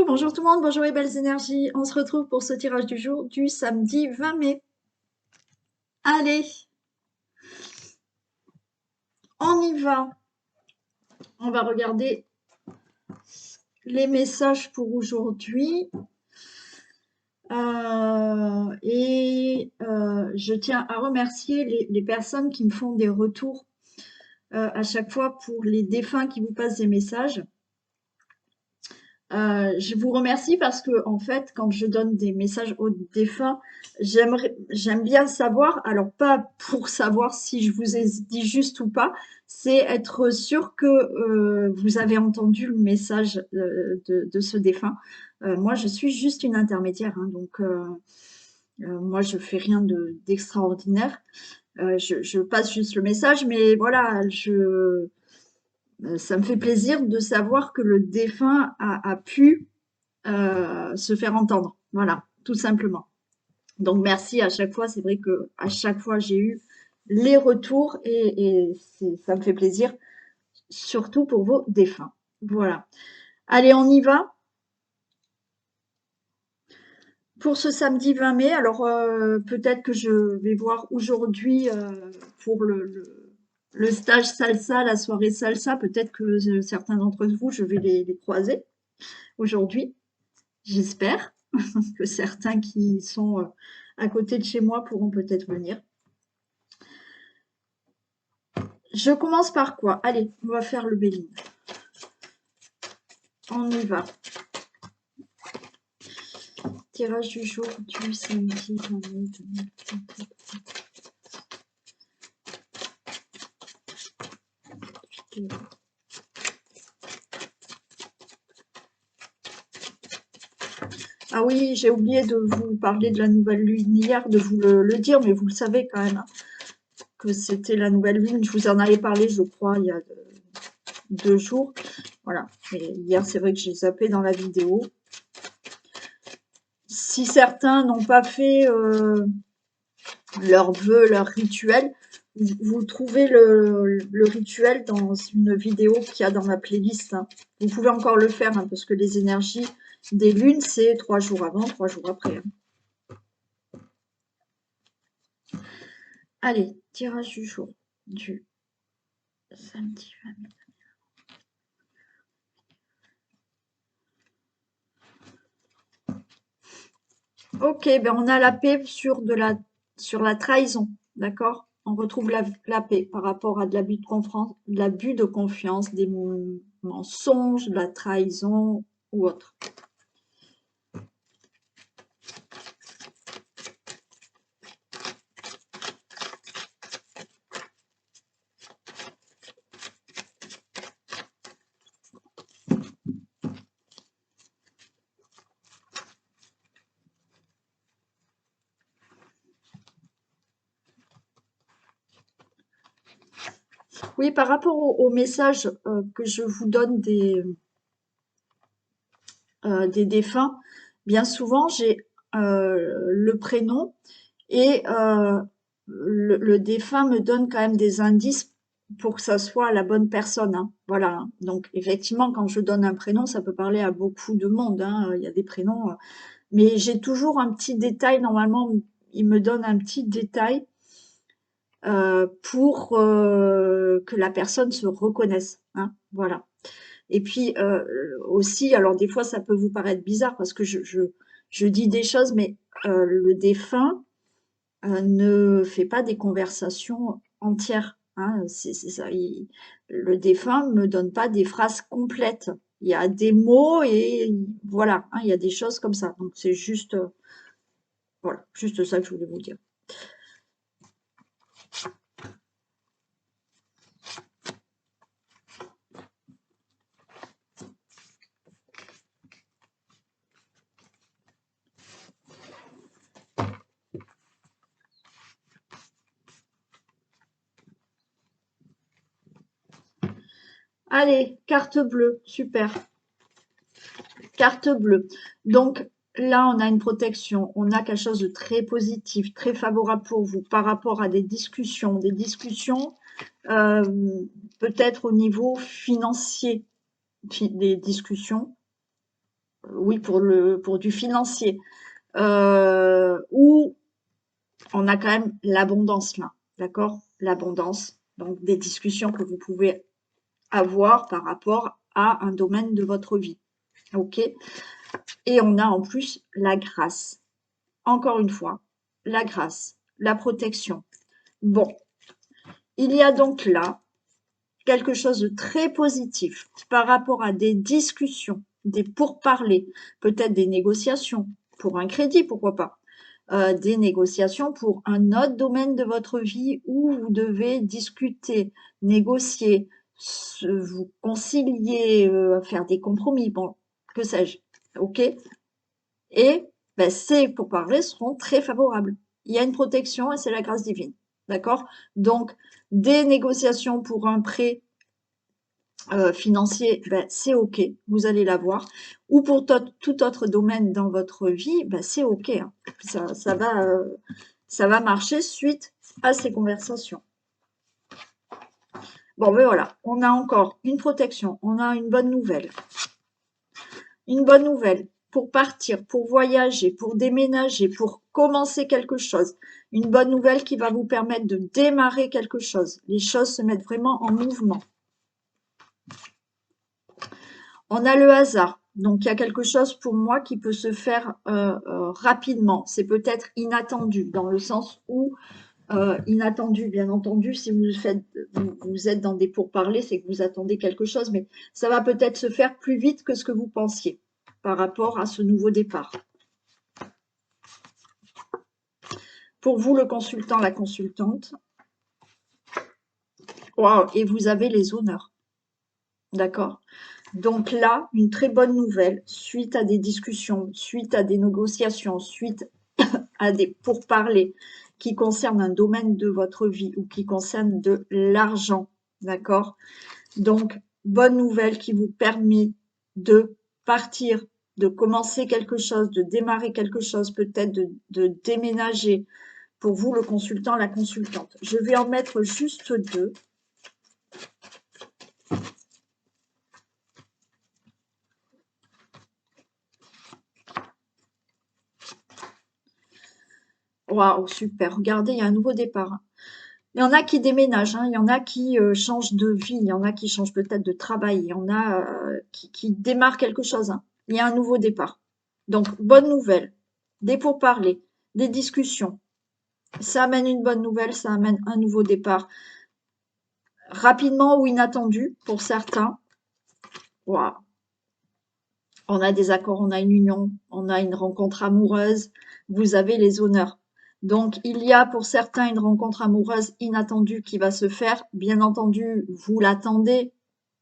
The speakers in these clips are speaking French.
bonjour tout le monde, bonjour les belles énergies. On se retrouve pour ce tirage du jour du samedi 20 mai. Allez, on y va. On va regarder les messages pour aujourd'hui. Je tiens à remercier les personnes qui me font des retours à chaque fois pour les défunts qui vous passent des messages. Je vous remercie parce que, en fait, quand je donne des messages aux défunts, j'aime bien savoir, alors pas pour savoir si je vous ai dit juste ou pas, c'est être sûr que vous avez entendu le message de ce défunt. Moi, je suis juste une intermédiaire, hein, donc moi, je fais rien d'extraordinaire. Je passe juste le message, mais voilà, ça me fait plaisir de savoir que le défunt a pu se faire entendre. Voilà, tout simplement. Donc merci à chaque fois. C'est vrai que à chaque fois j'ai eu les retours et ça me fait plaisir, surtout pour vos défunts. Voilà. Allez, on y va pour ce samedi 20 mai. Alors peut-être que je vais voir aujourd'hui pour le stage salsa, la soirée salsa. Peut-être que certains d'entre vous, je vais les croiser aujourd'hui. J'espère que certains qui sont à côté de chez moi pourront peut-être venir. Je commence par quoi? Allez, on va faire le Béline. On y va. Tirage du jour du samedi 20 mai 2024. Ah oui, j'ai oublié de vous parler de la nouvelle lune hier, de vous le dire, mais vous le savez quand même, hein, que c'était la nouvelle lune. Je vous en avais parlé, je crois, il y a 2 jours. Voilà. Et hier, c'est vrai que j'ai zappé dans la vidéo. Si certains n'ont pas fait leurs vœux, leur rituel, vous trouvez le rituel dans une vidéo qu'il y a dans ma playlist, hein. Vous pouvez encore le faire, hein, parce que les énergies des lunes, c'est 3 jours avant, 3 jours après, hein. Allez, tirage du jour du samedi 20 mai. Ok, ben on a la paix sur la trahison, d'accord? On retrouve la paix par rapport à de l'abus de confiance, des mensonges, de la trahison ou autre. Oui, par rapport au message que je vous donne des défunts, bien souvent j'ai le prénom et le défunt me donne quand même des indices pour que ça soit la bonne personne, hein. Voilà, hein. Donc effectivement, quand je donne un prénom, ça peut parler à beaucoup de monde, hein. Il y a des prénoms, mais j'ai toujours un petit détail. Normalement, il me donne un petit détail pour que la personne se reconnaisse, hein. Voilà. Et puis aussi, alors des fois ça peut vous paraître bizarre parce que je dis des choses, mais le défunt ne fait pas des conversations entières, hein, c'est ça. Le défunt me donne pas des phrases complètes. Il y a des mots et voilà, hein, il y a des choses comme ça. Donc c'est juste, voilà, juste ça que je voulais vous dire. Allez, carte bleue, super. Carte bleue. Donc là, on a une protection, on a quelque chose de très positif, très favorable pour vous par rapport à des discussions peut-être au niveau financier, des discussions. oui, pour du financier, où on a quand même l'abondance là, d'accord? L'abondance, donc des discussions que vous pouvez avoir par rapport à un domaine de votre vie, ok? Et on a en plus la grâce. Encore une fois, la grâce, la protection. Bon, il y a donc là quelque chose de très positif par rapport à des discussions, des pourparlers, peut-être des négociations pour un crédit, pourquoi pas, des négociations pour un autre domaine de votre vie où vous devez discuter, négocier, vous concilier, faire des compromis, bon, que sais-je, ok? Et ben, ces pourparlers seront très favorables. Il y a une protection et c'est la grâce divine, d'accord? Donc, des négociations pour un prêt financier, ben, c'est OK, vous allez l'avoir. Ou pour tout autre domaine dans votre vie, ben, c'est OK, hein. Ça va marcher suite à ces conversations. Bon, ben voilà, on a encore une protection, on a une bonne nouvelle. Une bonne nouvelle pour partir, pour voyager, pour déménager, pour commencer quelque chose. Une bonne nouvelle qui va vous permettre de démarrer quelque chose. Les choses se mettent vraiment en mouvement. On a le hasard. Donc, il y a quelque chose pour moi qui peut se faire rapidement. C'est peut-être inattendu, dans le sens où, inattendu, bien entendu, si vous êtes dans des pourparlers, c'est que vous attendez quelque chose, mais ça va peut-être se faire plus vite que ce que vous pensiez par rapport à ce nouveau départ. Pour vous, le consultant, la consultante, wow, et vous avez les honneurs. D'accord? Donc là, une très bonne nouvelle, suite à des discussions, suite à des négociations, suite à des pourparlers qui concernent un domaine de votre vie ou qui concernent de l'argent. D'accord? Donc, bonne nouvelle qui vous permet de partir, de commencer quelque chose, de démarrer quelque chose, peut-être de déménager. Pour vous, le consultant, la consultante. Je vais en mettre juste deux. Waouh, super. Regardez, il y a un nouveau départ. Il y en a qui déménagent, hein, il y en a qui changent de vie, il y en a qui changent peut-être de travail, il y en a qui démarrent quelque chose, hein. Il y a un nouveau départ. Donc, bonne nouvelle, des pourparlers, des discussions. Ça amène une bonne nouvelle, ça amène un nouveau départ. Rapidement ou inattendu pour certains. Waouh. On a des accords, on a une union, on a une rencontre amoureuse. Vous avez les honneurs. Donc, il y a pour certains une rencontre amoureuse inattendue qui va se faire. Bien entendu, vous l'attendez,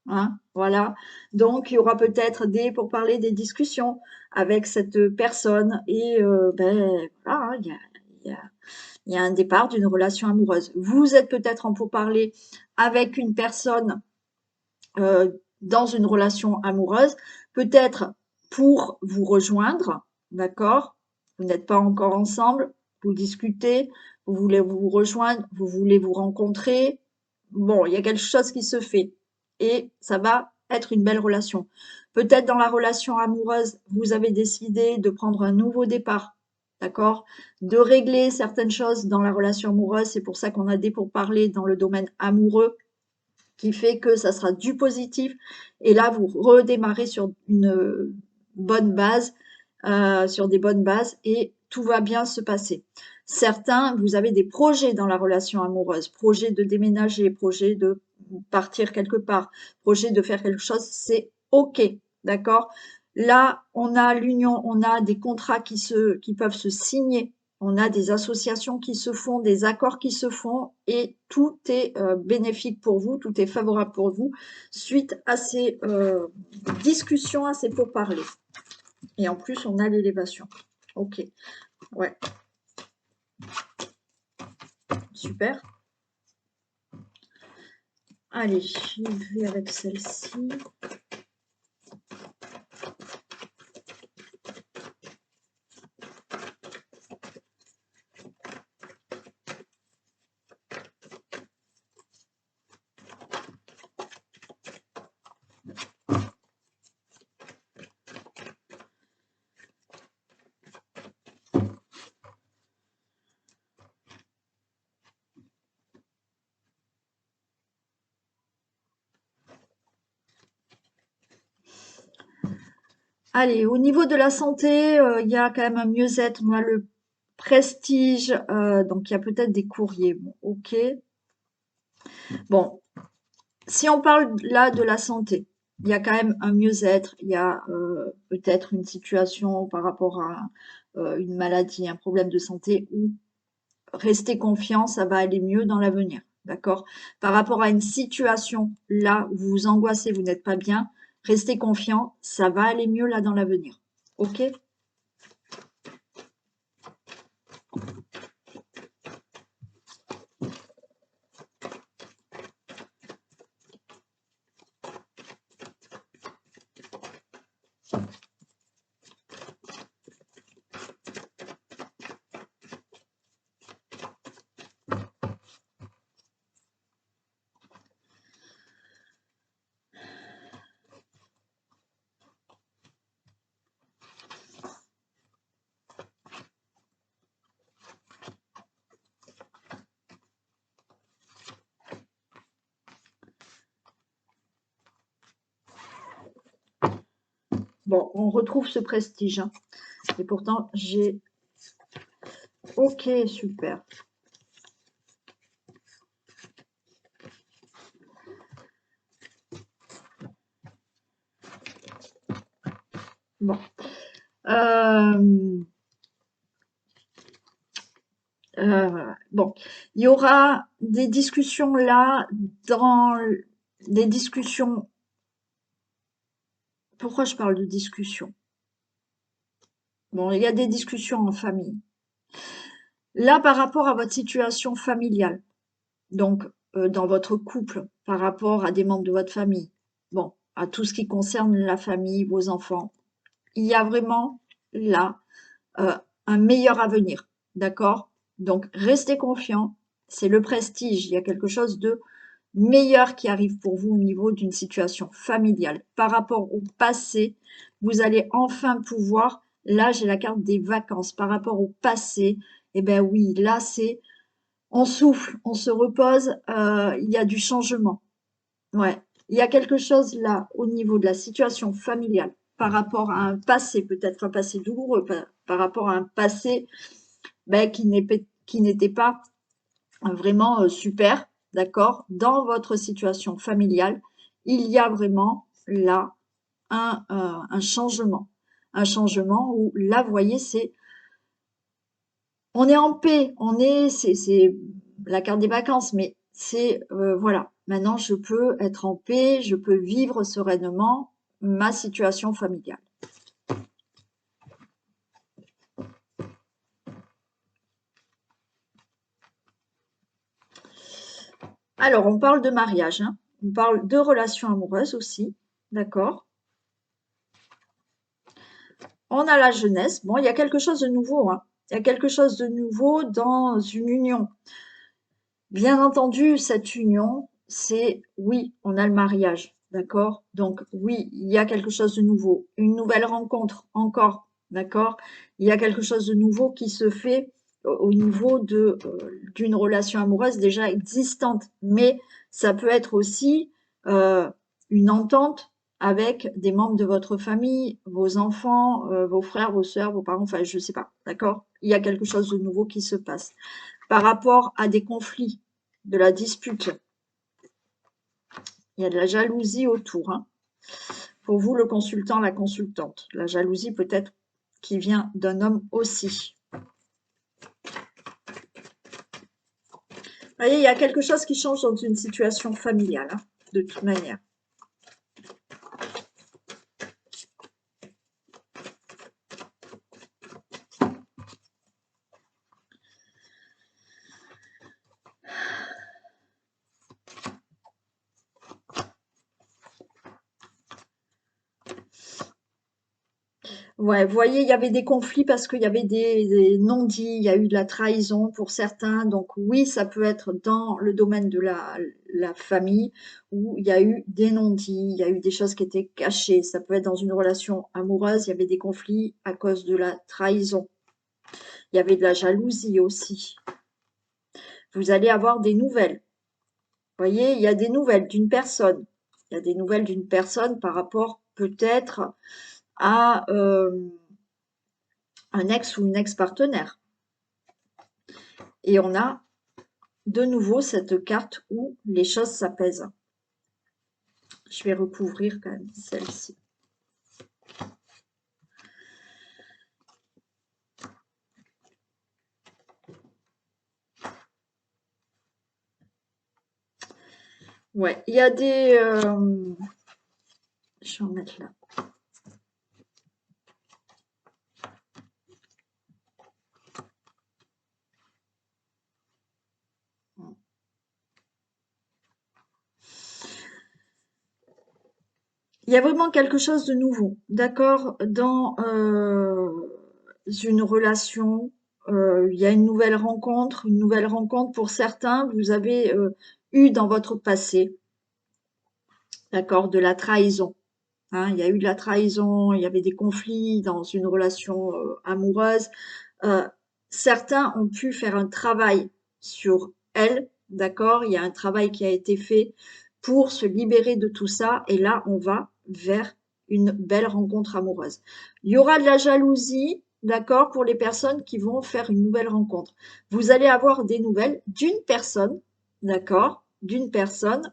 hein, voilà. Donc, il y aura peut-être pour parler des discussions avec cette personne et ben voilà, hein, il y a- il y a un départ d'une relation amoureuse. Vous êtes peut-être en pourparlers avec une personne dans une relation amoureuse, peut-être pour vous rejoindre, d'accord? Vous n'êtes pas encore ensemble, vous discutez, vous voulez vous rejoindre, vous voulez vous rencontrer. Bon, il y a quelque chose qui se fait et ça va être une belle relation. Peut-être dans la relation amoureuse, vous avez décidé de prendre un nouveau départ, d'accord? De régler certaines choses dans la relation amoureuse. C'est pour ça qu'on a des pourparlers dans le domaine amoureux qui fait que ça sera du positif. Et là, vous redémarrez sur une bonne base, sur des bonnes bases et tout va bien se passer. Certains, vous avez des projets dans la relation amoureuse, projet de déménager, projet de partir quelque part, projet de faire quelque chose, c'est OK, d'accord? Là, on a l'union, on a des contrats qui peuvent se signer, on a des associations qui se font, des accords qui se font et tout est bénéfique pour vous, tout est favorable pour vous suite à ces discussions, à ces pourparlers. Et en plus, on a l'élévation. Ok, ouais, super. Allez, j'y vais avec celle-ci. Allez, au niveau de la santé, il y a quand même un mieux-être. On a le prestige, donc il y a peut-être des courriers. Bon, ok. Bon, si on parle là de la santé, il y a quand même un mieux-être. Il y a peut-être une situation par rapport à une maladie, un problème de santé où restez confiant, ça va aller mieux dans l'avenir. D'accord? Par rapport à une situation là où vous vous angoissez, vous n'êtes pas bien, restez confiant, ça va aller mieux là dans l'avenir. Ok? Bon, on retrouve ce prestige, hein. Et pourtant, j'ai... Ok, super. Bon. Bon, il y aura des discussions là, dans des discussions. Pourquoi je parle de discussion? Bon, il y a des discussions en famille. Là, par rapport à votre situation familiale, donc dans votre couple, par rapport à des membres de votre famille, bon, à tout ce qui concerne la famille, vos enfants, il y a vraiment là euh, un meilleur avenir, d'accord? Donc, restez confiants, c'est le prestige, il y a quelque chose de meilleur qui arrive pour vous au niveau d'une situation familiale. Par rapport au passé, vous allez enfin pouvoir, là j'ai la carte des vacances, par rapport au passé, eh ben oui, là c'est, on souffle, on se repose, il y a du changement. Ouais, il y a quelque chose là au niveau de la situation familiale par rapport à un passé, peut-être un passé douloureux, par rapport à un passé ben, qui n'était pas vraiment super, d'accord? Dans votre situation familiale, il y a vraiment là un changement. Un changement où là, vous voyez, c'est on est en paix, c'est la carte des vacances, mais c'est voilà. Maintenant, je peux être en paix, je peux vivre sereinement ma situation familiale. Alors, on parle de mariage, hein. On parle de relations amoureuses aussi, d'accord? On a la jeunesse. Bon, il y a quelque chose de nouveau, hein. Il y a quelque chose de nouveau dans une union. Bien entendu, cette union, c'est oui, on a le mariage, d'accord? Donc oui, il y a quelque chose de nouveau, une nouvelle rencontre encore, d'accord? Il y a quelque chose de nouveau qui se fait au niveau de d'une relation amoureuse déjà existante, mais ça peut être aussi une entente avec des membres de votre famille, vos enfants, vos frères, vos sœurs, vos parents, enfin je sais pas, d'accord? Il y a quelque chose de nouveau qui se passe. Par rapport à des conflits, de la dispute, il y a de la jalousie autour, hein. Pour vous, le consultant, la consultante. La jalousie peut-être qui vient d'un homme aussi. Vous voyez, il y a quelque chose qui change dans une situation familiale, hein, de toute manière. Ouais, vous voyez, il y avait des conflits parce qu'il y avait des non-dits, il y a eu de la trahison pour certains. Donc oui, ça peut être dans le domaine de la famille où il y a eu des non-dits, il y a eu des choses qui étaient cachées. Ça peut être dans une relation amoureuse, il y avait des conflits à cause de la trahison. Il y avait de la jalousie aussi. Vous allez avoir des nouvelles. Vous voyez, il y a des nouvelles d'une personne. Il y a des nouvelles d'une personne par rapport peut-être à un ex ou une ex-partenaire. Et on a de nouveau cette carte où les choses s'apaisent. Je vais recouvrir quand même celle-ci. Ouais, il y a des... je vais en mettre là. Il y a vraiment quelque chose de nouveau, d'accord, dans une relation. Il y a une nouvelle rencontre pour certains. Vous avez eu dans votre passé, d'accord, de la trahison. Hein, il y a eu de la trahison, il y avait des conflits dans une relation amoureuse. Euh, Certains ont pu faire un travail sur elles, d'accord? Il y a un travail qui a été fait pour se libérer de tout ça. Et là, on va vers une belle rencontre amoureuse. Il y aura de la jalousie, d'accord, pour les personnes qui vont faire une nouvelle rencontre. Vous allez avoir des nouvelles d'une personne, d'accord? D'une personne.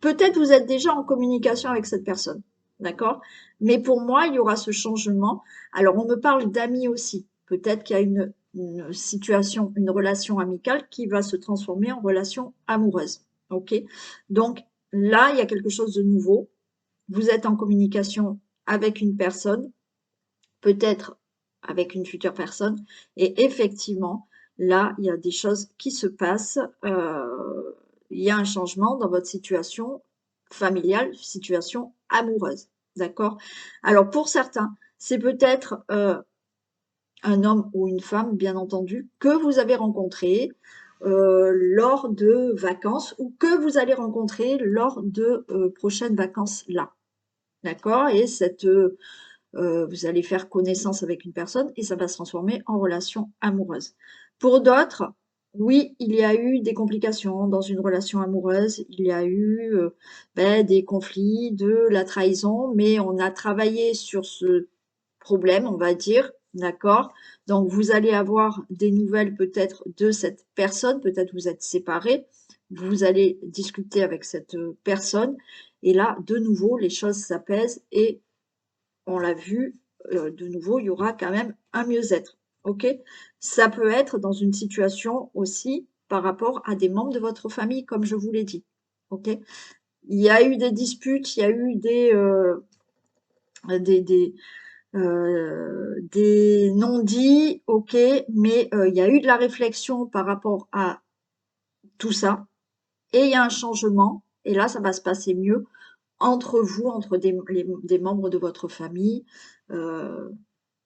Peut-être vous êtes déjà en communication avec cette personne, d'accord? Mais pour moi, il y aura ce changement. Alors, on me parle d'amis aussi. Peut-être qu'il y a une situation, une relation amicale qui va se transformer en relation amoureuse, ok? Donc là, il y a quelque chose de nouveau. Vous êtes en communication avec une personne, peut-être avec une future personne, et effectivement, là, il y a des choses qui se passent. Il y a un changement dans votre situation familiale, situation amoureuse. D'accord? Alors, pour certains, c'est peut-être un homme ou une femme, bien entendu, que vous avez rencontré lors de vacances ou que vous allez rencontrer lors de prochaines vacances là. D'accord? Et vous allez faire connaissance avec une personne et ça va se transformer en relation amoureuse. Pour d'autres, oui, il y a eu des complications dans une relation amoureuse, il y a eu des conflits, de la trahison, mais on a travaillé sur ce problème, on va dire, d'accord? Donc vous allez avoir des nouvelles peut-être de cette personne, peut-être vous êtes séparés, vous allez discuter avec cette personne et là, de nouveau, les choses s'apaisent et on l'a vu, de nouveau, il y aura quand même un mieux-être. OK? Ça peut être dans une situation aussi par rapport à des membres de votre famille, comme je vous l'ai dit. OK? Il y a eu des disputes, il y a eu des, des, des non-dits, OK, mais il y a eu de la réflexion par rapport à tout ça, et il y a un changement, et là, ça va se passer mieux entre vous, entre des membres de votre famille. euh,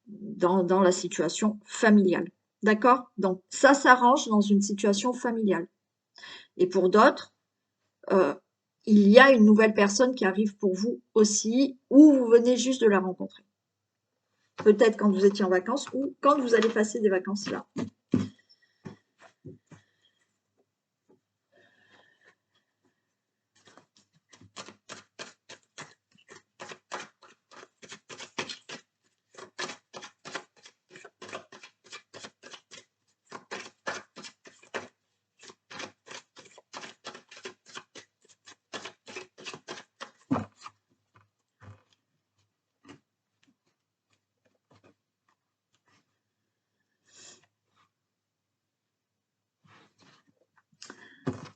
dans la situation familiale. D'accord? Donc, ça s'arrange dans une situation familiale. Et pour d'autres, euh, il y a une nouvelle personne qui arrive pour vous aussi, ou vous venez juste de la rencontrer. Peut-être quand vous étiez en vacances ou quand vous allez passer des vacances là.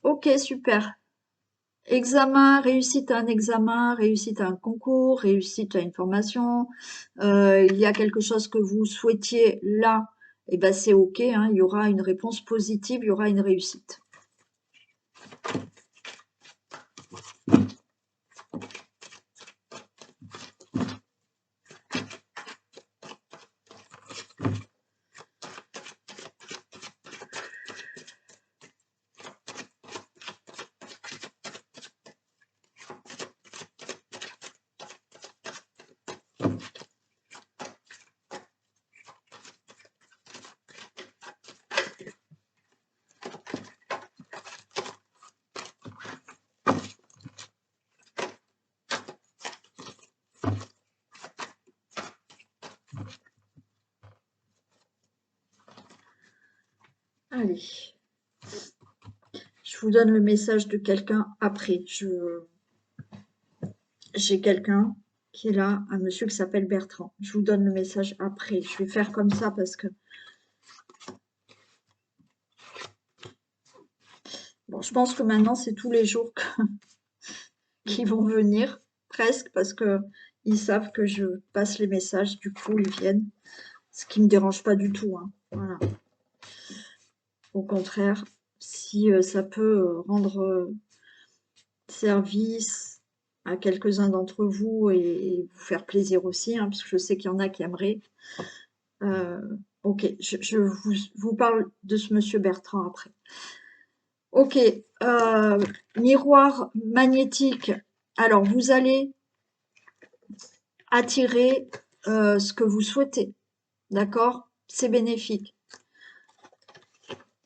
Ok, super. Examen, réussite à un examen, réussite à un concours, réussite à une formation. Il y a quelque chose que vous souhaitiez là, et ben c'est ok, hein, il y aura une réponse positive, il y aura une réussite. Allez, je vous donne le message de quelqu'un après. J'ai quelqu'un qui est là, un monsieur qui s'appelle Bertrand. Je vous donne le message après. Je vais faire comme ça parce que... Bon, je pense que maintenant, c'est tous les jours qu'ils vont venir, presque, parce que ils savent que je passe les messages. Du coup, ils viennent. Ce qui me dérange pas du tout, hein. Voilà. Au contraire, si ça peut rendre service à quelques-uns d'entre vous et vous faire plaisir aussi, hein, parce que je sais qu'il y en a qui aimeraient. Ok, je vous parle de ce monsieur Bertrand après. Ok, miroir magnétique. Alors, vous allez attirer ce que vous souhaitez, d'accord? C'est bénéfique.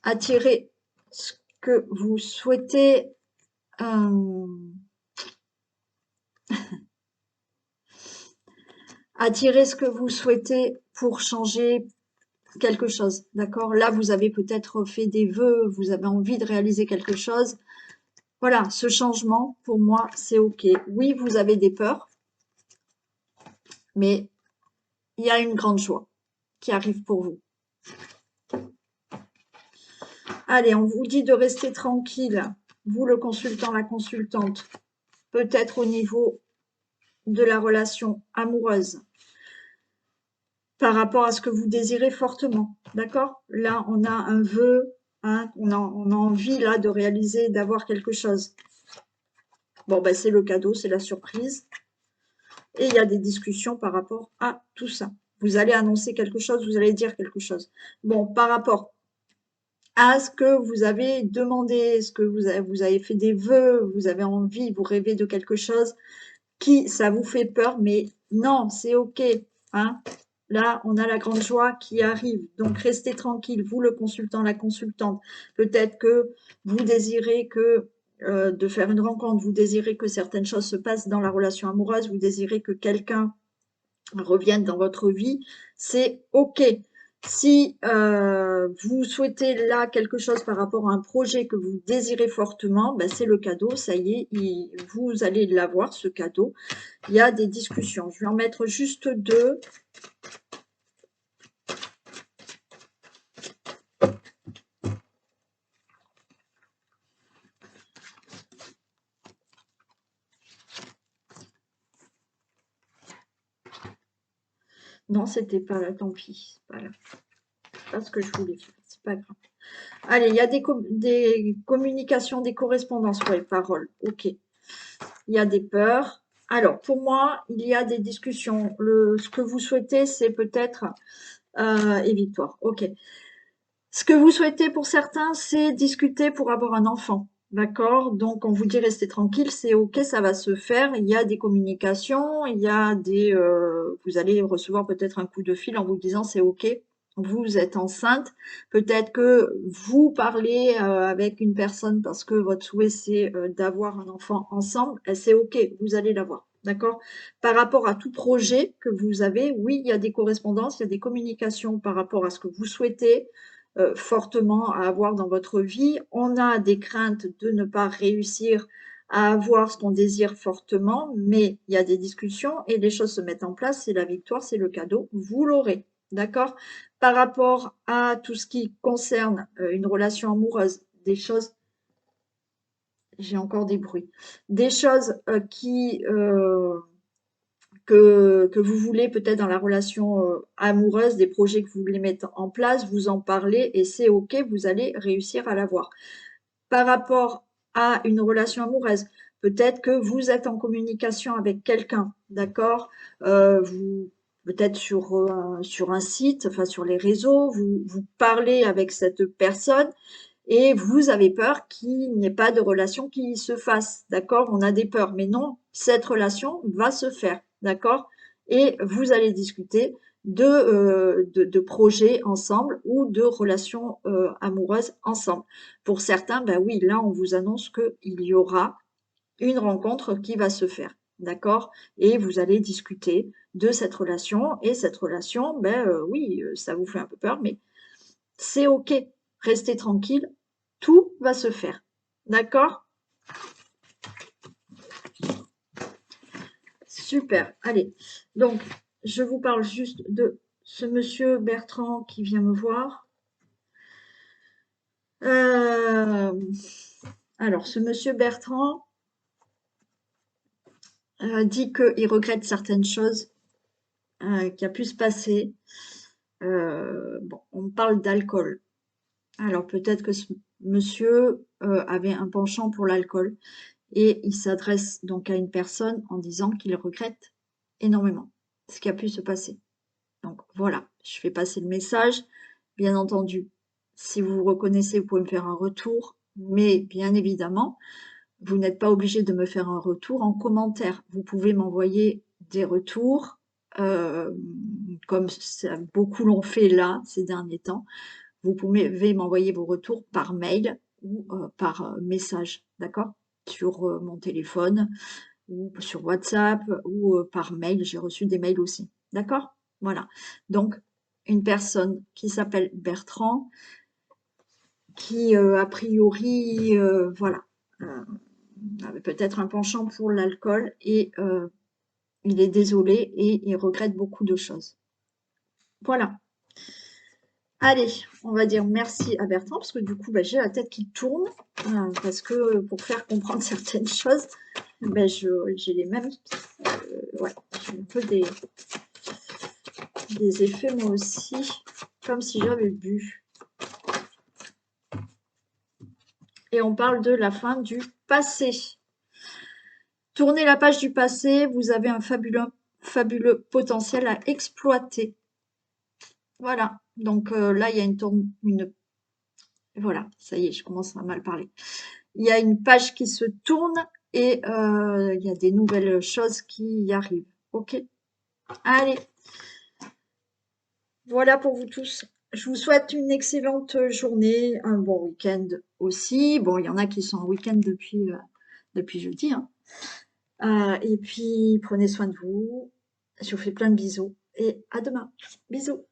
Attirer ce que vous souhaitez. Attirer ce que vous souhaitez pour changer quelque chose, d'accord? Là, vous avez peut-être fait des vœux, vous avez envie de réaliser quelque chose. Voilà, ce changement, pour moi, c'est OK. Oui, vous avez des peurs, mais il y a une grande joie qui arrive pour vous. Allez, on vous dit de rester tranquille, vous le consultant, la consultante, peut-être au niveau de la relation amoureuse, par rapport à ce que vous désirez fortement, d'accord? Là, on a un vœu, hein, on a envie là de réaliser, d'avoir quelque chose. Bon, ben, c'est le cadeau, c'est la surprise. Et il y a des discussions par rapport à tout ça. Vous allez annoncer quelque chose, vous allez dire quelque chose. Bon, par rapport à ce que vous avez demandé, ce que vous avez fait des vœux, vous avez envie, vous rêvez de quelque chose qui, ça vous fait peur, mais non, c'est OK, hein. Là, on a la grande joie qui arrive. Donc, restez tranquille, vous le consultant, la consultante. Peut-être que vous désirez de faire une rencontre, vous désirez que certaines choses se passent dans la relation amoureuse, vous désirez que quelqu'un revienne dans votre vie, c'est OK. Si vous souhaitez là quelque chose par rapport à un projet que vous désirez fortement, ben c'est le cadeau, ça y est, vous allez l'avoir, ce cadeau. Il y a des discussions. Je vais en mettre juste deux. Non, c'était pas là, tant pis. C'est pas là. C'est pas ce que je voulais faire, c'est pas grave. Allez, il y a des communications, des correspondances pour les paroles. OK. Il y a des peurs. Alors, pour moi, il y a des discussions. Ce que vous souhaitez, c'est peut-être... et victoire. OK. Ce que vous souhaitez pour certains, c'est discuter pour avoir un enfant. D'accord? Donc, on vous dit restez tranquille, c'est OK, ça va se faire. Il y a des communications, il y a des... vous allez recevoir peut-être un coup de fil en vous disant c'est OK, vous êtes enceinte. Peut-être que vous parlez avec une personne parce que votre souhait, c'est d'avoir un enfant ensemble. Et c'est OK, vous allez l'avoir. D'accord? Par rapport à tout projet que vous avez, oui, il y a des correspondances, il y a des communications par rapport à ce que vous souhaitez fortement à avoir dans votre vie. On a des craintes de ne pas réussir à avoir ce qu'on désire fortement, mais il y a des discussions et les choses se mettent en place. C'est la victoire, c'est le cadeau. Vous l'aurez. D'accord? Par rapport à tout ce qui concerne une relation amoureuse, des choses, j'ai encore des bruits, des choses que vous voulez peut-être dans la relation amoureuse, des projets que vous voulez mettre en place, vous en parlez et c'est OK, vous allez réussir à l'avoir. Par rapport à une relation amoureuse, peut-être que vous êtes en communication avec quelqu'un, d'accord? Vous peut-être sur un site, enfin sur les réseaux, vous parlez avec cette personne et vous avez peur qu'il n'y ait pas de relation qui se fasse, d'accord? On a des peurs, mais non, cette relation va se faire, d'accord? Et vous allez discuter de projets ensemble ou de relations amoureuses ensemble. Pour certains, ben oui, là, on vous annonce qu'il y aura une rencontre qui va se faire, d'accord? Et vous allez discuter de cette relation, et cette relation, ben oui, ça vous fait un peu peur, mais c'est OK. restez tranquille, tout va se faire. D'accord? Super. Allez, donc, je vous parle juste de ce monsieur Bertrand qui vient me voir. Alors, ce monsieur Bertrand dit qu'il regrette certaines choses qui a pu se passer. Bon, on parle d'alcool. Alors, peut-être que ce monsieur avait un penchant pour l'alcool et il s'adresse donc à une personne en disant qu'il regrette énormément ce qui a pu se passer. Donc voilà, je fais passer le message. Bien entendu, si vous vous reconnaissez, vous pouvez me faire un retour, mais bien évidemment, vous n'êtes pas obligé de me faire un retour en commentaire. Vous pouvez m'envoyer des retours, euh, comme beaucoup l'ont fait là ces derniers temps. Vous pouvez m'envoyer vos retours par mail ou par message, d'accord? Sur mon téléphone ou sur WhatsApp ou par mail. J'ai reçu des mails aussi, d'accord? Voilà. Donc, une personne qui s'appelle Bertrand, qui a priori, voilà, avait peut-être un penchant pour l'alcool et il est désolé et il regrette beaucoup de choses. Voilà. Allez, on va dire merci à Bertrand, parce que du coup, bah, j'ai la tête qui tourne, parce que pour faire comprendre certaines choses, bah, j'ai les mêmes, ouais, j'ai un peu des effets moi aussi, comme si j'avais bu. Et on parle de la fin du passé. Tournez la page du passé, vous avez un fabuleux potentiel à exploiter. Voilà, donc là, il y a une... Voilà, ça y est, je commence à mal parler. Il y a une page qui se tourne et il y a des nouvelles choses qui y arrivent. Ok? Allez, voilà pour vous tous. Je vous souhaite une excellente journée, un bon week-end aussi. Bon, il y en a qui sont en week-end depuis jeudi, hein. Et puis, prenez soin de vous. Je vous fais plein de bisous et à demain. Bisous.